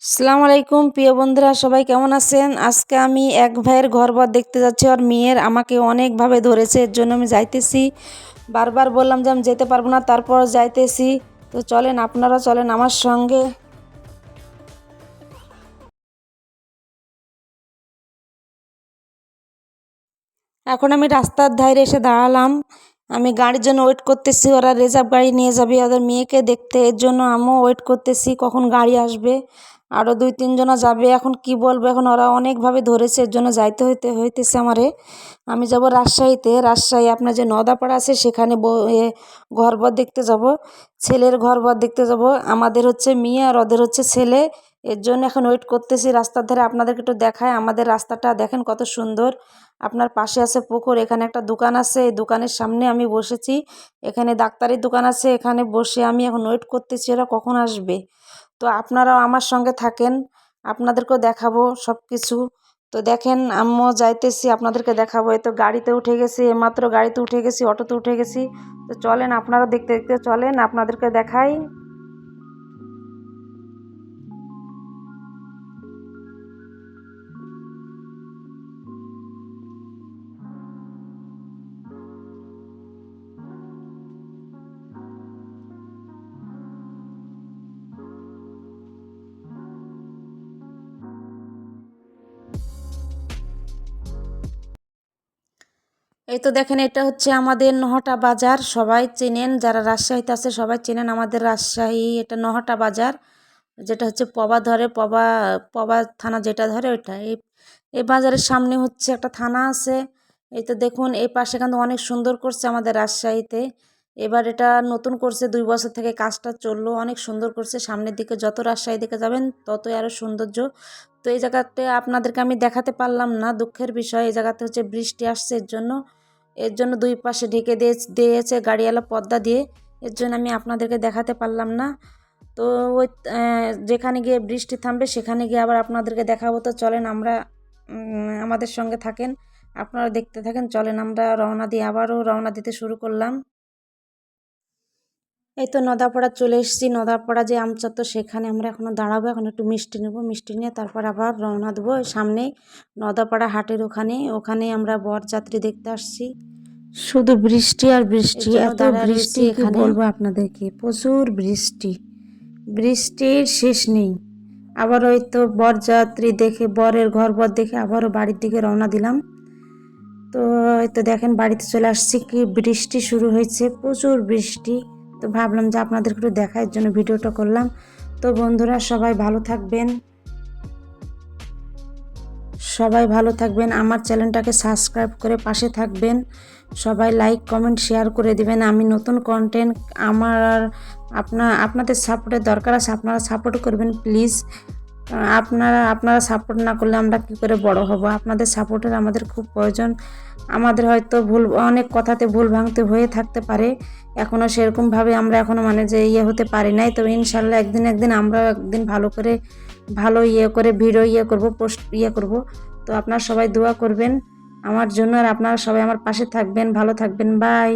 আসসালামু আলাইকুম প্রিয় বন্ধুরা, সবাই কেমন আছেন? আজকে আমি এক ভাইয়ের ঘরবার দেখতে যাচ্ছি। আর মেয়ের আমাকে অনেকভাবে ধরেছে, এর জন্য আমি যাইতেছি। বারবার বললাম যে আমি যেতে পারবো না, তারপর যাইতেছি। তো চলেন, আপনারা চলেন আমার সঙ্গে। এখন আমি রাস্তার ধারে এসে দাঁড়ালাম। আমি গাড়ির জন্য ওয়েট করতেছি, ওরা রিজার্ভ গাড়ি নিয়ে যাবে ওদের মেয়েকে দেখতে। এর জন্য আমিও ওয়েট করতেছি কখন গাড়ি আসবে। আরও 2-3 জনা যাবে। এখন কি বলবো, এখন ওরা অনেকভাবে ধরেছে, এর জন্য যাইতে হইতেছে আমারে। আমি যাব রাজশাহীতে। রাজশাহী আপনার যে নদাপাড়া আছে সেখানে ঘরবর দেখতে যাব, ছেলের ঘরবর দেখতে যাব। আমাদের হচ্ছে মেয়ে আর ওদের হচ্ছে ছেলে। এর জন্য এখন ওয়েট করতেছি রাস্তার ধারে। আপনাদেরকে একটু দেখায়, আমাদের রাস্তাটা দেখেন কত সুন্দর। আপনার পাশে আছে পুকুর, এখানে একটা দোকান আছে, এই দোকানের সামনে আমি বসেছি। এখানে ডাক্তারির দোকান আছে, এখানে বসে আমি এখন ওয়েট করতেছি এরা কখন আসবে। তো আপনারাও আমার সঙ্গে থাকেন, আপনাদেরকেও দেখাবো সব কিছু। তো দেখেন আমিও যাইতেছি, আপনাদেরকে দেখাবো। এই তো গাড়িতে উঠে গেছি, এইমাত্র গাড়িতে উঠে গেছি, অটোতে উঠে গেছি। তো চলেন, আপনারা দেখতে দেখতে চলেন, আপনাদেরকে দেখাই। এই তো দেখেন, এটা হচ্ছে আমাদের নহটা বাজার। সবাই চেনেন, যারা রাজশাহীতে আছে সবাই চেনেন আমাদের রাজশাহী। এটা নহটা বাজার, যেটা হচ্ছে পবা ধরে, পবা পবা থানা যেটা ধরে ওইটা। এই বাজারের সামনে হচ্ছে একটা থানা আছে। এই তো দেখুন, এই পাশে কিন্তু অনেক সুন্দর করছে আমাদের রাজশাহীতে। এবার এটা নতুন করছে, 2 বছর থেকে কাজটা চললো, অনেক সুন্দর করছে। সামনের দিকে যত রাজশাহী দিকে যাবেন ততই আরও সৌন্দর্য। তো এই জায়গাতে আপনাদেরকে আমি দেখাতে পারলাম না, দুঃখের বিষয়। এই জায়গাতে হচ্ছে বৃষ্টি আসছে, এর জন্য 2 পাশে ঢেকে দিয়েছে গাড়িওয়ালা পর্দা দিয়ে। এর জন্য আমি আপনাদেরকে দেখাতে পারলাম না। তো ওই যেখানে গিয়ে বৃষ্টি থামবে সেখানে গিয়ে আবার আপনাদেরকে দেখাবো। তো চলেন, আমরা আমাদের সঙ্গে থাকেন, আপনারা দেখতে থাকেন। চলেন, আমরা আবারও রওনা দিতে শুরু করলাম। এই তো নদাপাড়া চলে এসেছি। নদাপাড়া যে আমচত্বর, সেখানে আমরা এখনও দাঁড়াবো, এখন একটু মিষ্টি নেবো। মিষ্টি নিয়ে তারপর আবার রওনা দেবো। সামনেই নদাপাড়া হাটের ওখানে আমরা বরযাত্রী দেখতে আসছি। শুধু বৃষ্টি আর বৃষ্টি, এত বৃষ্টি কি বলবো আপনাদেরকে, প্রচুর বৃষ্টি, বৃষ্টির শেষ নেই। আবার ওই তো বরযাত্রী দেখে, বরের ঘরবর দেখে আবারও বাড়ির দিকে রওনা দিলাম। তো এই তো দেখেন বাড়িতে চলে আসছি, কি বৃষ্টি শুরু হয়েছে, প্রচুর বৃষ্টি। তো ভাবলাম যে আপনাদেরকে একটু দেখার জন্য ভিডিওটা করলাম। তো বন্ধুরা, সবাই ভালো থাকবেন, আমার চ্যানেলটাকে সাবস্ক্রাইব করে পাশে থাকবেন। সবাই লাইক কমেন্ট শেয়ার করে দিবেন। আমি নতুন কন্টেন্ট, আমার আর আপনাদের সাপোর্টের দরকার আছে, আপনারা সাপোর্ট করবেন প্লিজ। আপনারা সাপোর্ট না করলে আমরা কী করে বড় হব? আপনাদের সাপোর্টের আমাদের খুব প্রয়োজন। আমাদের হয়তো অনেক কথাতে ভুল ভ্রান্তি হয়ে থাকতে পারে, এখনও সেরকমভাবে আমরা এখনও মানে যে হতে পারি নাই। তবে ইনশাল্লাহ একদিন আমরা ভালো করে ভিডিও করব, পোস্ট করব। তো আপনারা সবাই দোয়া করবেন আমার জন্য, আর আপনারা সবাই আমার পাশে থাকবেন, ভালো থাকবেন। বাই।